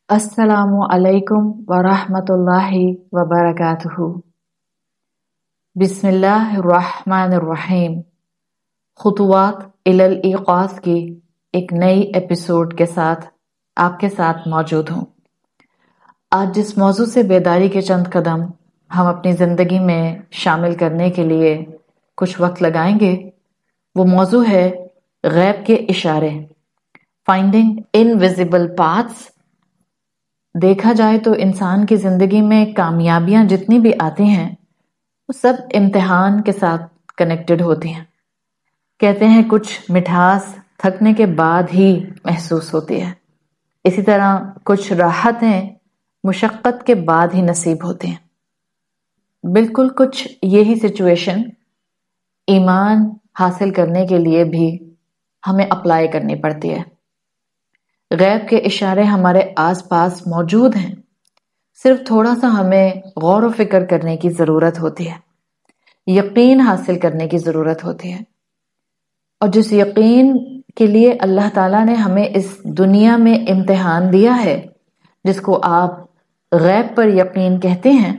السلام علیکم ورحمۃ اللہ وبرکاتہ۔ بسم اللہ الرحمن الرحیم۔ خطوات الی الایقاظ کی ایک نئی ایپیسوڈ کے ساتھ آپ کے ساتھ موجود ہوں۔ آج جس موضوع سے بیداری کے چند قدم ہم اپنی زندگی میں شامل کرنے کے لیے کچھ وقت لگائیں گے، وہ موضوع ہے غیب کے اشارے، فائنڈنگ انویزیبل پاتھس۔ دیکھا جائے تو انسان کی زندگی میں کامیابیاں جتنی بھی آتی ہیں وہ سب امتحان کے ساتھ کنیکٹڈ ہوتی ہیں۔ کہتے ہیں کچھ مٹھاس تھکنے کے بعد ہی محسوس ہوتی ہے، اسی طرح کچھ راحتیں مشقت کے بعد ہی نصیب ہوتی ہیں۔ بالکل کچھ یہی سچویشن ایمان حاصل کرنے کے لیے بھی ہمیں اپلائی کرنی پڑتی ہے۔ غیب کے اشارے ہمارے آس پاس موجود ہیں، صرف تھوڑا سا ہمیں غور و فکر کرنے کی ضرورت ہوتی ہے، یقین حاصل کرنے کی ضرورت ہوتی ہے۔ اور جس یقین کے لیے اللہ تعالیٰ نے ہمیں اس دنیا میں امتحان دیا ہے، جس کو آپ غیب پر یقین کہتے ہیں،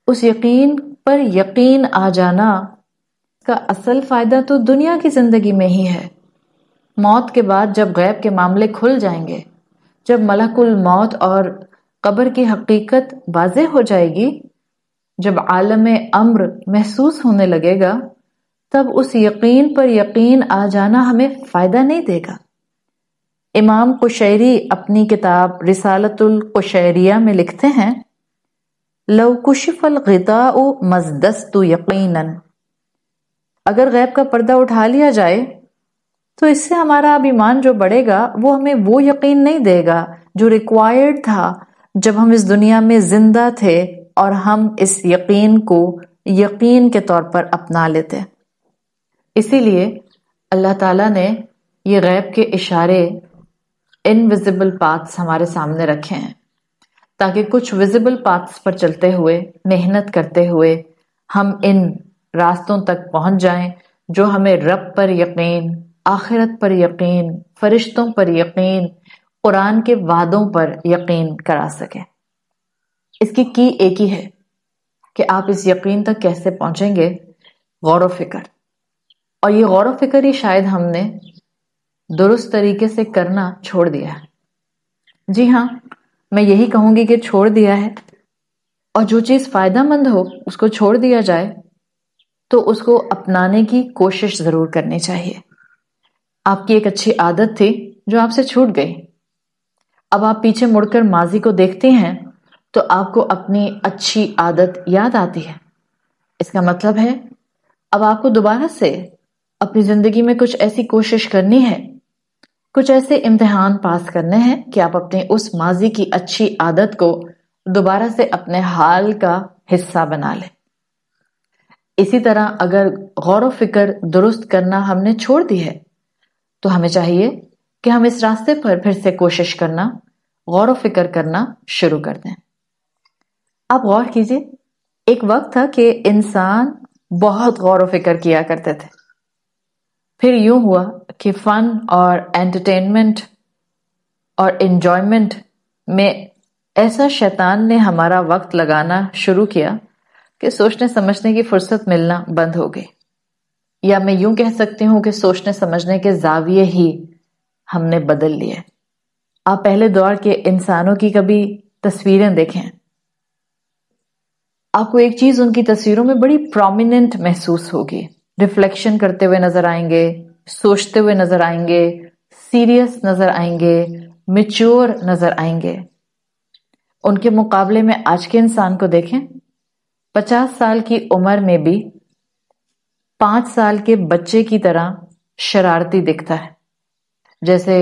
اس یقین پر یقین آ جانا کا اصل فائدہ تو دنیا کی زندگی میں ہی ہے۔ موت کے بعد جب غیب کے معاملے کھل جائیں گے، جب ملک الموت اور قبر کی حقیقت واضح ہو جائے گی، جب عالم امر محسوس ہونے لگے گا، تب اس یقین پر یقین آ جانا ہمیں فائدہ نہیں دے گا۔ امام قشیری اپنی کتاب رسالۃ القشیریہ میں لکھتے ہیں، لو کشف الغطاء مزدست یقینا، اگر غیب کا پردہ اٹھا لیا جائے تو اس سے ہمارا اب ایمان جو بڑھے گا وہ ہمیں وہ یقین نہیں دے گا جو ریکوائرڈ تھا جب ہم اس دنیا میں زندہ تھے اور ہم اس یقین کو یقین کے طور پر اپنا لیتے۔ اسی لیے اللہ تعالیٰ نے یہ غیب کے اشارے، انویزیبل پاتھس ہمارے سامنے رکھے ہیں، تاکہ کچھ ویزیبل پاتھس پر چلتے ہوئے، محنت کرتے ہوئے ہم ان راستوں تک پہنچ جائیں جو ہمیں رب پر یقین، آخرت پر یقین، فرشتوں پر یقین، قرآن کے وعدوں پر یقین کرا سکے۔ اس کی ایک ہی ہے کہ آپ اس یقین تک کیسے پہنچیں گے، غور و فکر۔ اور یہ غور و فکر ہی شاید ہم نے درست طریقے سے کرنا چھوڑ دیا ہے۔ جی ہاں، میں یہی کہوں گی کہ چھوڑ دیا ہے، اور جو چیز فائدہ مند ہو اس کو چھوڑ دیا جائے تو اس کو اپنانے کی کوشش ضرور کرنی چاہیے۔ آپ کی ایک اچھی عادت تھی جو آپ سے چھوٹ گئی، اب آپ پیچھے مڑ کر ماضی کو دیکھتے ہیں تو آپ کو اپنی اچھی عادت یاد آتی ہے۔ اس کا مطلب ہے اب آپ کو دوبارہ سے اپنی زندگی میں کچھ ایسی کوشش کرنی ہے، کچھ ایسے امتحان پاس کرنے ہیں کہ آپ اپنے اس ماضی کی اچھی عادت کو دوبارہ سے اپنے حال کا حصہ بنا لیں۔ اسی طرح اگر غور و فکر درست کرنا ہم نے چھوڑ دی ہے تو ہمیں چاہیے کہ ہم اس راستے پر پھر سے کوشش کرنا، غور و فکر کرنا شروع کر دیں۔ آپ غور کیجئے، ایک وقت تھا کہ انسان بہت غور و فکر کیا کرتے تھے، پھر یوں ہوا کہ فن اور انٹرٹینمنٹ اور انجوائمنٹ میں ایسا شیطان نے ہمارا وقت لگانا شروع کیا کہ سوچنے سمجھنے کی فرصت ملنا بند ہو گئی، یا میں یوں کہہ سکتی ہوں کہ سوچنے سمجھنے کے زاویے ہی ہم نے بدل لیے۔ آپ پہلے دور کے انسانوں کی کبھی تصویریں دیکھیں، آپ کو ایک چیز ان کی تصویروں میں بڑی پرومیننٹ محسوس ہوگی، ریفلیکشن کرتے ہوئے نظر آئیں گے، سوچتے ہوئے نظر آئیں گے، سیریس نظر آئیں گے، میچور نظر آئیں گے۔ ان کے مقابلے میں آج کے انسان کو دیکھیں، 50 سال کی عمر میں بھی 5 سال کے بچے کی طرح شرارتی دکھتا ہے، جیسے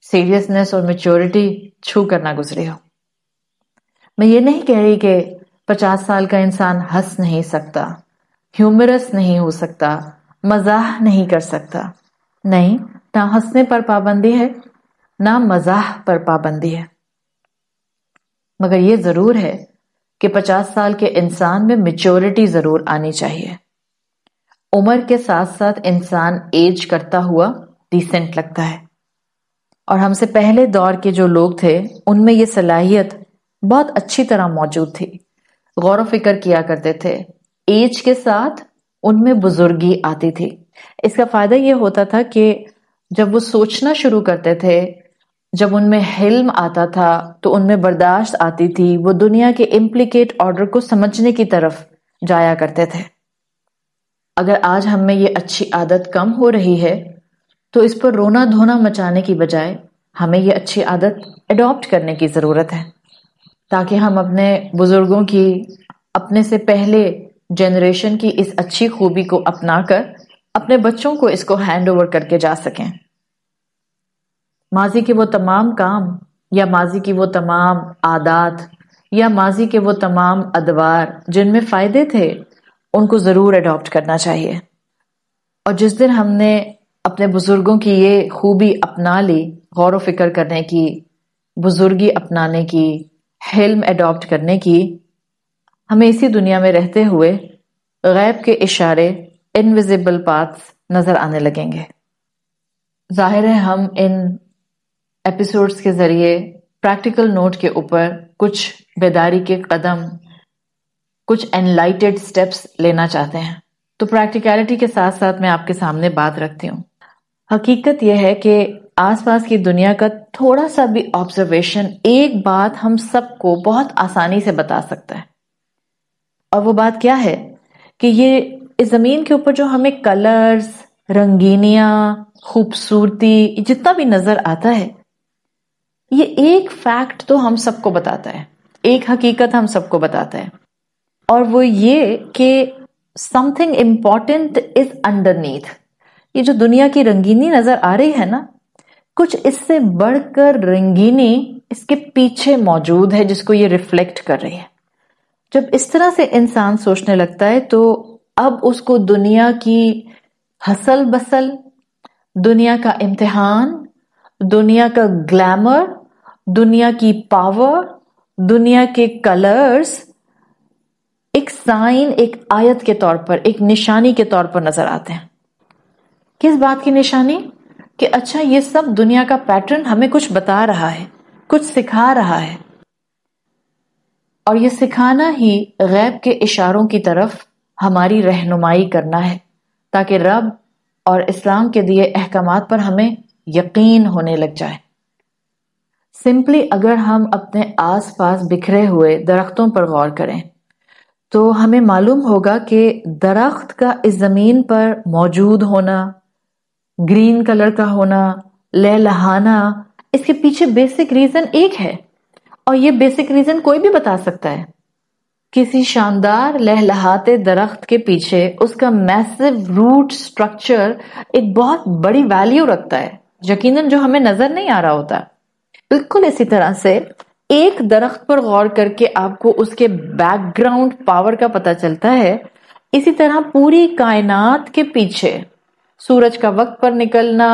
سیریسنس اور میچورٹی چھو کر نہ گزری ہو۔ میں یہ نہیں کہہ رہی کہ 50 سال کا انسان ہنس نہیں سکتا، ہیومرس نہیں ہو سکتا، مزاح نہیں کر سکتا، نہیں، نہ ہنسنے پر پابندی ہے، نہ مزاح پر پابندی ہے، مگر یہ ضرور ہے کہ 50 سال کے انسان میں میچورٹی ضرور آنی چاہیے۔ عمر کے ساتھ ساتھ انسان ایج کرتا ہوا ڈیسنٹ لگتا ہے، اور ہم سے پہلے دور کے جو لوگ تھے ان میں یہ صلاحیت بہت اچھی طرح موجود تھی، غور و فکر کیا کرتے تھے، ایج کے ساتھ ان میں بزرگی آتی تھی۔ اس کا فائدہ یہ ہوتا تھا کہ جب وہ سوچنا شروع کرتے تھے، جب ان میں حلم آتا تھا تو ان میں برداشت آتی تھی، وہ دنیا کے امپلیکیٹ آرڈر کو سمجھنے کی طرف جایا کرتے تھے۔ اگر آج ہم میں یہ اچھی عادت کم ہو رہی ہے تو اس پر رونا دھونا مچانے کی بجائے ہمیں یہ اچھی عادت اڈاپٹ کرنے کی ضرورت ہے، تاکہ ہم اپنے بزرگوں کی، اپنے سے پہلے جنریشن کی اس اچھی خوبی کو اپنا کر اپنے بچوں کو اس کو ہینڈ اوور کر کے جا سکیں۔ ماضی کے وہ تمام کام یا ماضی کی وہ تمام عادات یا ماضی کے وہ تمام ادوار جن میں فائدے تھے ان کو ضرور اڈاپٹ کرنا چاہیے۔ اور جس دن ہم نے اپنے بزرگوں کی یہ خوبی اپنا لی، غور و فکر کرنے کی، بزرگی اپنانے کی، حلم اڈاپٹ کرنے کی، ہمیں اسی دنیا میں رہتے ہوئے غیب کے اشارے، انویزیبل پاتھس نظر آنے لگیں گے۔ ظاہر ہے ہم ان ایپیسوڈز کے ذریعے پریکٹیکل نوٹ کے اوپر کچھ بیداری کے قدم، کچھ انلائٹڈ سٹیپس لینا چاہتے ہیں، تو پریکٹیکلٹی کے ساتھ ساتھ میں آپ کے سامنے بات رکھتی ہوں۔ حقیقت یہ ہے کہ آس پاس کی دنیا کا تھوڑا سا بھی آبزرویشن ایک بات ہم سب کو بہت آسانی سے بتا سکتا ہے، اور وہ بات کیا ہے کہ یہ اس زمین کے اوپر جو ہمیں کلرز، رنگینیاں، خوبصورتی جتنا بھی نظر آتا ہے، یہ ایک فیکٹ تو ہم سب کو بتاتا ہے، ایک حقیقت ہم سب کو بتاتا ہے، اور وہ یہ کہ something important is underneath۔ یہ جو دنیا کی رنگینی نظر آ رہی ہے نا، کچھ اس سے بڑھ کر رنگینی اس کے پیچھے موجود ہے جس کو یہ ریفلیکٹ کر رہی ہے۔ جب اس طرح سے انسان سوچنے لگتا ہے تو اب اس کو دنیا کی ہسل بسل، دنیا کا امتحان، دنیا کا گلیمر، دنیا کی پاور، دنیا کے کلرز ایک سائن، ایک آیت کے طور پر، ایک نشانی کے طور پر نظر آتے ہیں۔ کس بات کی نشانی؟ کہ اچھا یہ سب دنیا کا پیٹرن ہمیں کچھ بتا رہا ہے، کچھ سکھا رہا ہے، اور یہ سکھانا ہی غیب کے اشاروں کی طرف ہماری رہنمائی کرنا ہے، تاکہ رب اور اسلام کے دیے احکامات پر ہمیں یقین ہونے لگ جائے۔ سمپلی اگر ہم اپنے آس پاس بکھرے ہوئے درختوں پر غور کریں تو ہمیں معلوم ہوگا کہ درخت کا اس زمین پر موجود ہونا، گرین کلر کا ہونا، لہلہانا، اس کے پیچھے بیسک ریزن ایک ہے، اور یہ بیسک ریزن کوئی بھی بتا سکتا ہے۔ کسی شاندار لہلہاتے درخت کے پیچھے اس کا میسو روٹ سٹرکچر ایک بہت بڑی ویلیو رکھتا ہے، یقیناً جو ہمیں نظر نہیں آ رہا ہوتا۔ بالکل اسی طرح سے ایک درخت پر غور کر کے آپ کو اس کے بیک گراؤنڈ پاور کا پتہ چلتا ہے، اسی طرح پوری کائنات کے پیچھے سورج کا وقت پر نکلنا،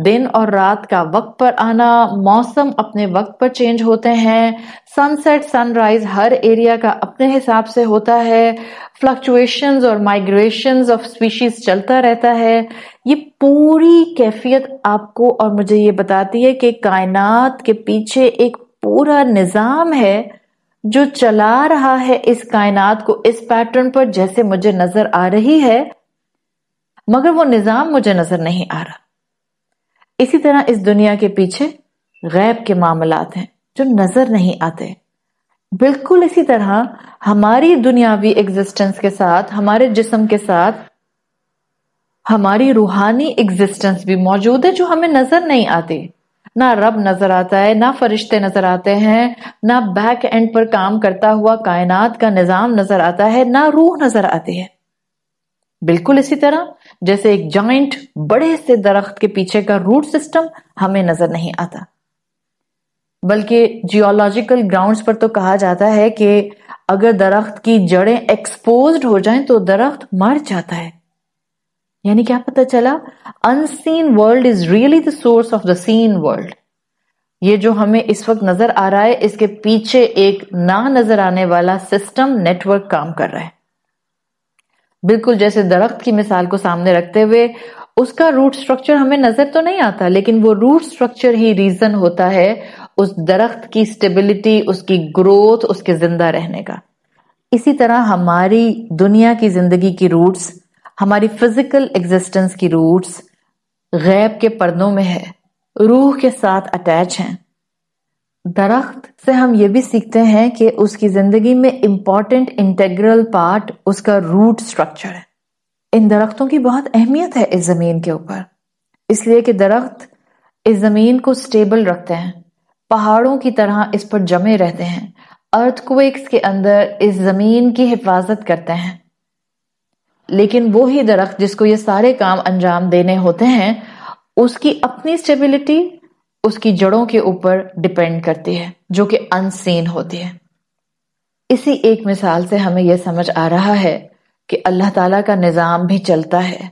دن اور رات کا وقت پر آنا، موسم اپنے وقت پر چینج ہوتے ہیں، سن سیٹ سن رائز ہر ایریا کا اپنے حساب سے ہوتا ہے، فلکچویشنز اور مائگریشنز آف سپیشیز چلتا رہتا ہے۔ یہ پوری کیفیت آپ کو اور مجھے یہ بتاتی ہے کہ کائنات کے پیچھے ایک پورا نظام ہے جو چلا رہا ہے اس کائنات کو اس پیٹرن پر جیسے مجھے نظر آ رہی ہے، مگر وہ نظام مجھے نظر نہیں آ رہا۔ اسی طرح اس دنیا کے پیچھے غیب کے معاملات ہیں جو نظر نہیں آتے۔ بالکل اسی طرح ہماری دنیاوی ایگزسٹنس کے ساتھ، ہمارے جسم کے ساتھ ہماری روحانی ایگزسٹنس بھی موجود ہے جو ہمیں نظر نہیں آتی۔ نہ رب نظر آتا ہے، نہ فرشتے نظر آتے ہیں، نہ بیک اینڈ پر کام کرتا ہوا کائنات کا نظام نظر آتا ہے، نہ روح نظر آتی ہے۔ بالکل اسی طرح جیسے ایک جائنٹ بڑے سے درخت کے پیچھے کا روٹ سسٹم ہمیں نظر نہیں آتا، بلکہ جیولوجیکل گراؤنڈز پر تو کہا جاتا ہے کہ اگر درخت کی جڑیں ایکسپوزڈ ہو جائیں تو درخت مر جاتا ہے۔ یعنی کیا پتہ چلا؟ unseen world is really the source of the seen world۔ یہ جو ہمیں اس وقت نظر آ رہا ہے اس کے پیچھے ایک نہ نظر آنے والا سسٹم، نیٹ ورک کام کر رہا ہے۔ بالکل جیسے درخت کی مثال کو سامنے رکھتے ہوئے اس کا روٹ سٹرکچر ہمیں نظر تو نہیں آتا، لیکن وہ روٹ سٹرکچر ہی ریزن ہوتا ہے اس درخت کی سٹیبلٹی، اس کی گروتھ، اس کے زندہ رہنے کا۔ اسی طرح ہماری دنیا کی زندگی کی روٹس، ہماری فزیکل ایگزسٹنس کی روٹس غیب کے پردوں میں ہے، روح کے ساتھ اٹیچ ہیں۔ درخت سے ہم یہ بھی سیکھتے ہیں کہ اس کی زندگی میں امپورٹنٹ انٹیگرل پارٹ اس کا روٹ سٹرکچر ہے۔ ان درختوں کی بہت اہمیت ہے اس زمین کے اوپر، اس لیے کہ درخت اس زمین کو سٹیبل رکھتے ہیں، پہاڑوں کی طرح اس پر جمے رہتے ہیں، ارتھ کویکس کے اندر اس زمین کی حفاظت کرتے ہیں۔ لیکن وہی درخت جس کو یہ سارے کام انجام دینے ہوتے ہیں، اس کی اپنی سٹیبلٹی اس کی جڑوں کے اوپر ڈیپینڈ کرتی ہے، جو کہ ان سین ہوتی ہے۔ اسی ایک مثال سے ہمیں یہ سمجھ آ رہا ہے کہ اللہ تعالیٰ کا نظام بھی چلتا ہے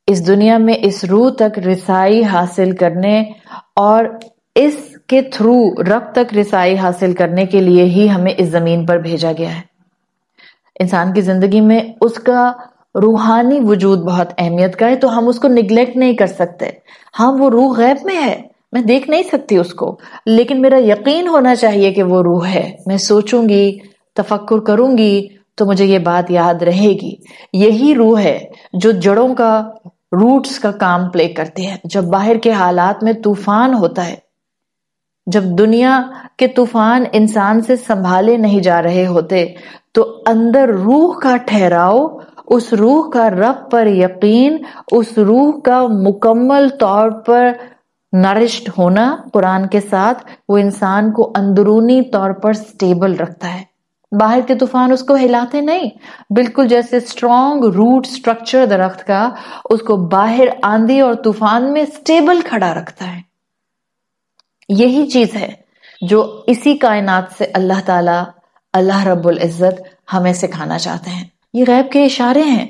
اس دنیا میں اس روح تک رسائی حاصل کرنے، اور اس کے تھرو رب تک رسائی حاصل کرنے کے لیے ہی ہمیں اس زمین پر بھیجا گیا ہے۔ انسان کی زندگی میں اس کا روحانی وجود بہت اہمیت کا ہے، تو ہم اس کو نگلیکٹ نہیں کر سکتے۔ ہاں، وہ روح غیب میں ہے، میں دیکھ نہیں سکتی اس کو، لیکن میرا یقین ہونا چاہیے کہ وہ روح ہے۔ میں سوچوں گی، تفکر کروں گی تو مجھے یہ بات یاد رہے گی۔ یہی روح ہے جو جڑوں کا، روٹس کا کام پلے کرتی ہے۔ جب باہر کے حالات میں طوفان ہوتا ہے، جب دنیا کے طوفان انسان سے سنبھالے نہیں جا رہے ہوتے، تو اندر روح کا ٹھہراؤ، اس روح کا رب پر یقین، اس روح کا مکمل طور پر نرشڈ ہونا قرآن کے ساتھ، وہ انسان کو اندرونی طور پر سٹیبل رکھتا ہے۔ باہر کے طوفان اس کو ہلاتے نہیں، بالکل جیسے اسٹرانگ روٹ سٹرکچر درخت کا اس کو باہر آندھی اور طوفان میں سٹیبل کھڑا رکھتا ہے۔ یہی چیز ہے جو اسی کائنات سے اللہ تعالی، اللہ رب العزت ہمیں سکھانا چاہتے ہیں۔ یہ غیب کے اشارے ہیں۔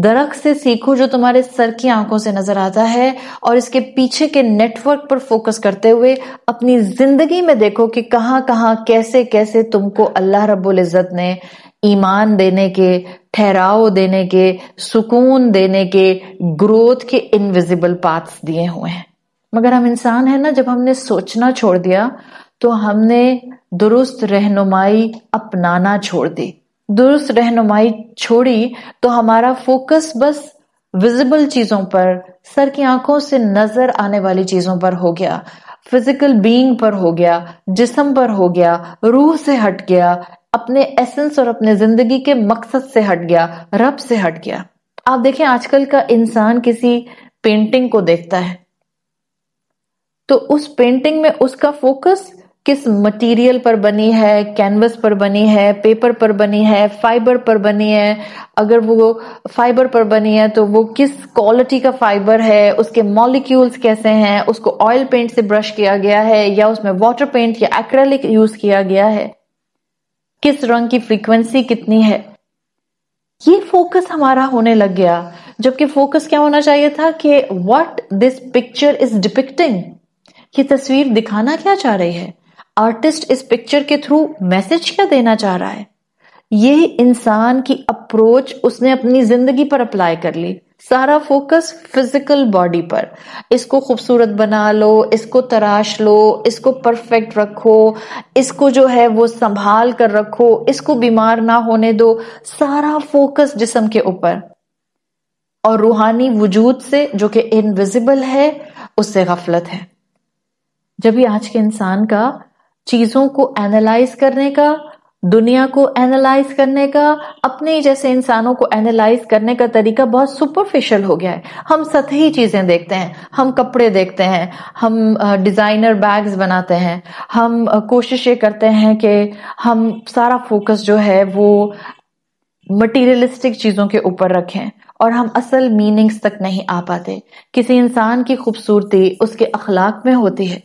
درخت سے سیکھو جو تمہارے سر کی آنکھوں سے نظر آتا ہے، اور اس کے پیچھے کے نیٹ ورک پر فوکس کرتے ہوئے اپنی زندگی میں دیکھو کہ کہاں کہاں کیسے کیسے تم کو اللہ رب العزت نے ایمان دینے کے، ٹھہراؤ دینے کے، سکون دینے کے، گروتھ کے انویزیبل پاتھس دیے ہوئے ہیں۔ مگر ہم انسان ہیں نا، جب ہم نے سوچنا چھوڑ دیا تو ہم نے درست رہنمائی اپنانا چھوڑ دی۔ درست رہنمائی چھوڑی تو ہمارا فوکس بس ویزیبل چیزوں پر، سر کی آنکھوں سے نظر آنے والی چیزوں پر ہو گیا، فزیکل بینگ پر ہو گیا، جسم پر ہو گیا، روح سے ہٹ گیا، اپنے ایسنس اور اپنے زندگی کے مقصد سے ہٹ گیا، رب سے ہٹ گیا۔ آپ دیکھیں آج کل کا انسان کسی پینٹنگ کو دیکھتا ہے تو اس پینٹنگ میں اس کا فوکس کس مٹیریل پر بنی ہے، کینوس پر بنی ہے، پیپر پر بنی ہے، فائبر پر بنی ہے۔ اگر وہ فائبر پر بنی ہے تو وہ کس کوالٹی کا فائبر ہے، اس کے مالیکیولز کیسے ہیں، اس کو آئل پینٹ سے برش کیا گیا ہے یا اس میں واٹر پینٹ یا ایکریلک یوز کیا گیا ہے، کس رنگ کی فریکوینسی کتنی ہے۔ یہ فوکس ہمارا ہونے لگ گیا، جبکہ فوکس کیا ہونا چاہیے تھا کہ what this picture is depicting، یہ تصویر دکھانا کیا چاہ رہی ہے، آرٹسٹ اس پکچر کے تھرو میسج کیا دینا چاہ رہا ہے۔ یہ انسان کی اپروچ اس نے اپنی زندگی پر اپلائی کر لی، سارا فوکس فزیکل باڈی پر، اس کو خوبصورت بنا لو، اس کو تراش لو، اس کو پرفیکٹ رکھو، اس کو جو ہے وہ سنبھال کر رکھو، اس کو بیمار نہ ہونے دو، سارا فوکس جسم کے اوپر، اور روحانی وجود سے جو کہ انویزیبل ہے اس سے غفلت ہے۔ جب بھی آج کے انسان کا چیزوں کو اینالائز کرنے کا، دنیا کو اینالائز کرنے کا، اپنے جیسے انسانوں کو اینالائز کرنے کا طریقہ بہت سپرفیشل ہو گیا ہے۔ ہم سطحی چیزیں دیکھتے ہیں، ہم کپڑے دیکھتے ہیں، ہم ڈیزائنر بیگز بناتے ہیں، ہم کوشش یہ کرتے ہیں کہ ہم سارا فوکس جو ہے وہ مٹیریلسٹک چیزوں کے اوپر رکھیں، اور ہم اصل میننگز تک نہیں آ پاتے۔ کسی انسان کی خوبصورتی اس کے اخلاق میں ہوتی ہے،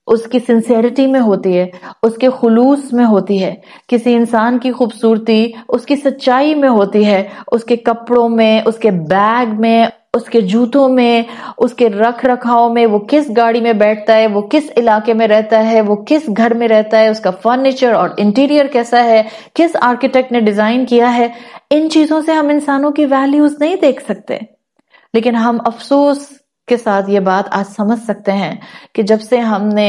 اس کی سنسیئرٹی میں ہوتی ہے، اس کے خلوص میں ہوتی ہے۔ کسی انسان کی خوبصورتی اس کی سچائی میں ہوتی ہے، اس کے کپڑوں میں، اس کے بیگ میں، اس کے جوتوں میں، اس کے رکھ رکھاؤ میں، وہ کس گاڑی میں بیٹھتا ہے، وہ کس علاقے میں رہتا ہے، وہ کس گھر میں رہتا ہے، اس کا فرنیچر اور انٹیریئر کیسا ہے، کس آرکیٹیکٹ نے ڈیزائن کیا ہے۔ ان چیزوں سے ہم انسانوں کی ویلیوز نہیں دیکھ سکتے۔ لیکن ہم افسوس کے ساتھ یہ بات آج سمجھ سکتے ہیں کہ جب سے ہم نے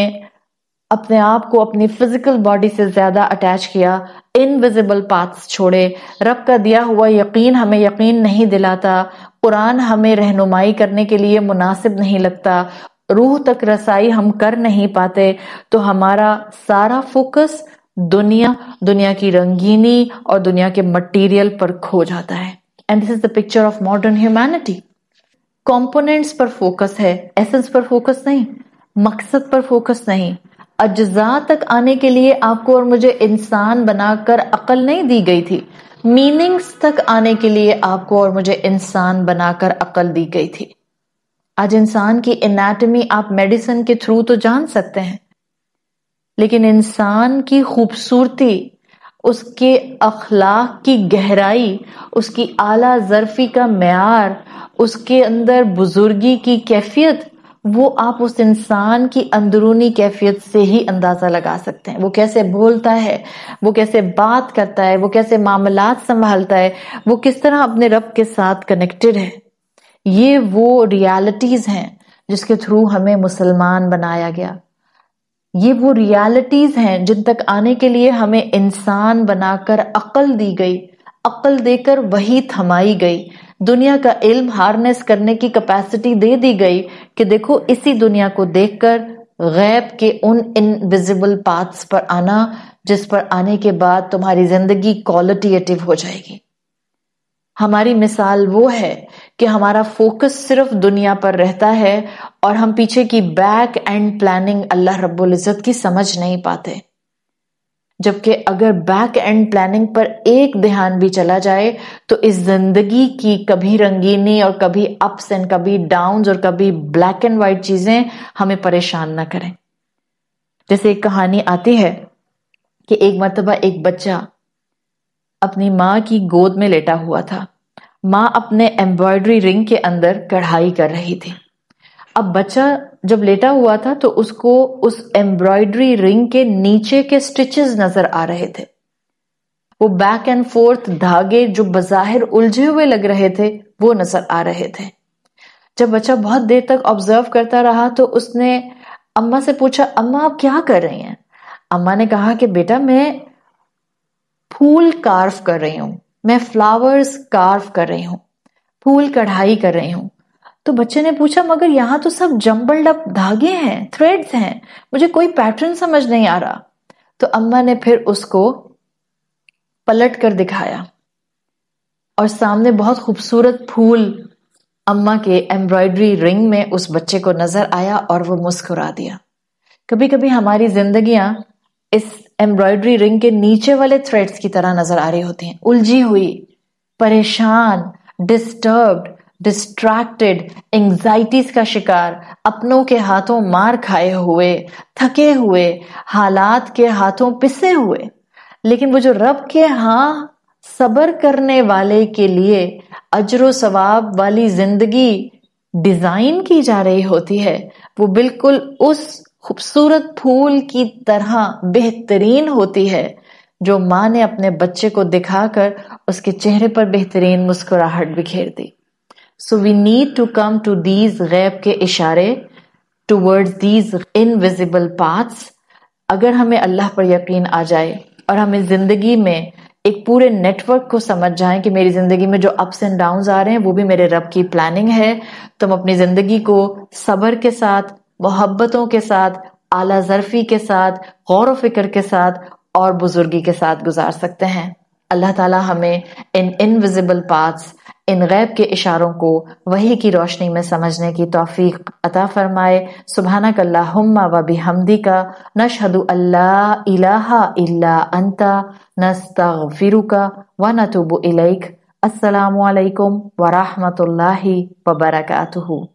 اپنے آپ کو اپنی فزیکل باڈی سے زیادہ اٹیچ کیا، انویزیبل پاتھس چھوڑے، رب کا دیا ہوا یقین ہمیں یقین نہیں دلاتا، قرآن ہمیں رہنمائی کرنے کے لیے مناسب نہیں لگتا، روح تک رسائی ہم کر نہیں پاتے، تو ہمارا سارا فوکس دنیا کی رنگینی اور دنیا کے مٹیریل پر کھو جاتا ہے. And this is the picture of modern humanity. Components per focus ہے، ایسنس پر فوکس نہیں، مقصد پر فوکس نہیں. اجزاء تک آنے کے لیے آپ کو اور مجھے انسان بنا کر عقل نہیں دی گئی تھی، میننگز تک آنے کے لیے آپ کو اور مجھے انسان بنا کر عقل دی گئی تھی. آج انسان کی انیٹمی آپ میڈیسن کے تھرو تو جان سکتے ہیں، لیکن انسان کی خوبصورتی، اس کے اخلاق کی گہرائی، اس کی اعلیٰ ظرفی کا معیار، اس کے اندر بزرگی کی کیفیت، وہ آپ اس انسان کی اندرونی کیفیت سے ہی اندازہ لگا سکتے ہیں. وہ کیسے بولتا ہے، وہ کیسے بات کرتا ہے، وہ کیسے معاملات سنبھالتا ہے، وہ کس طرح اپنے رب کے ساتھ کنیکٹڈ ہے. یہ وہ ریالٹیز ہیں جس کے تھرو ہمیں مسلمان بنایا گیا. یہ وہ ریالٹیز ہیں جن تک آنے کے لیے ہمیں انسان بنا کر عقل دی گئی، عقل دے کر وحی تھمائی گئی، دنیا کا علم ہارنس کرنے کی کیپیسٹی دے دی گئی کہ دیکھو اسی دنیا کو دیکھ کر غیب کے ان انویزیبل پاتھس پر آنا جس پر آنے کے بعد تمہاری زندگی کوالٹیٹیو ہو جائے گی. ہماری مثال وہ ہے کہ ہمارا فوکس صرف دنیا پر رہتا ہے اور ہم پیچھے کی بیک اینڈ پلاننگ اللہ رب العزت کی سمجھ نہیں پاتے. جبکہ اگر بیک اینڈ پلاننگ پر ایک دھیان بھی چلا جائے تو اس زندگی کی کبھی رنگینی اور کبھی اپس اینڈ کبھی ڈاؤنز اور کبھی بلیک اینڈ وائٹ چیزیں ہمیں پریشان نہ کریں. جیسے ایک کہانی آتی ہے کہ ایک مرتبہ ایک بچہ اپنی ماں کی گود میں لیٹا ہوا تھا. ماں اپنے ایمبرائڈری رنگ کے اندر کڑھائی کر رہی تھی. اب بچہ جب لیٹا ہوا تھا تو اس کو اس ایمبرائڈری رنگ کے نیچے کے سٹچز نظر آ رہے تھے. وہ بیک اینڈ فورتھ دھاگے جو بظاہر الجھے ہوئے لگ رہے تھے وہ نظر آ رہے تھے. جب بچہ بہت دیر تک آبزرو کرتا رہا تو اس نے اماں سے پوچھا، اماں آپ کیا کر رہی ہیں؟ اماں نے کہا کہ بیٹا میں پھول کارف کر رہی ہوں، میں فلاورز کارف کر رہی ہوں، پھول کڑھائی کر رہی ہوں. تو بچے نے پوچھا مگر یہاں تو سب جمبلڈ اپ دھاگے ہیں، تھریڈز ہیں، مجھے کوئی پیٹرن سمجھ نہیں آ رہا. تو اماں نے پھر اس کو پلٹ کر دکھایا اور سامنے بہت خوبصورت پھول اماں کے ایمبرائڈری رنگ میں اس بچے کو نظر آیا اور وہ مسکرا دیا. کبھی کبھی ہماری زندگیاں اس ایمبرائڈری رنگ کے نیچے والے تھریڈز کی طرح نظر آ رہی ہوتی ہیں، الجھی ہوئی، پریشان، ڈسٹربڈ، ڈسٹریکٹڈ، انگزائٹیز کا شکار، اپنوں کے ہاتھوں مار کھائے ہوئے، تھکے ہوئے، حالات کے ہاتھوں پسے ہوئے. لیکن وہ جو رب کے ہاں صبر کرنے والے کے لیے اجر و ثواب والی زندگی ڈیزائن کی جا رہی ہوتی ہے، وہ بالکل اس خوبصورت پھول کی طرح بہترین ہوتی ہے جو ماں نے اپنے بچے کو دکھا کر اس کے چہرے پر بہترین مسکراہٹ بکھیر دی. So we need to come to these غیب کے اشارے, towards these invisible paths. اگر ہمیں اللہ پر یقین آ جائے اور ہمیں زندگی میں ایک پورے نیٹ ورک کو سمجھ جائیں کہ میری زندگی میں جو اپس اینڈ ڈاؤنز آ رہے ہیں وہ بھی میرے رب کی پلاننگ ہے، تو ہم اپنی زندگی کو صبر کے ساتھ، محبتوں کے ساتھ، اعلیٰ ظرفی کے ساتھ، غور و فکر کے ساتھ اور بزرگی کے ساتھ گزار سکتے ہیں. اللہ تعالی ہمیں ان انویزیبل پاتھس، ان غیب کے اشاروں کو وحی کی روشنی میں سمجھنے کی توفیق عطا فرمائے. سبحانک اللہم و بحمدک، نشہد ان لا الہ الا انت، نستغفرک و نتوب الیک. السلام علیکم ورحمۃ اللہ وبرکاتہ.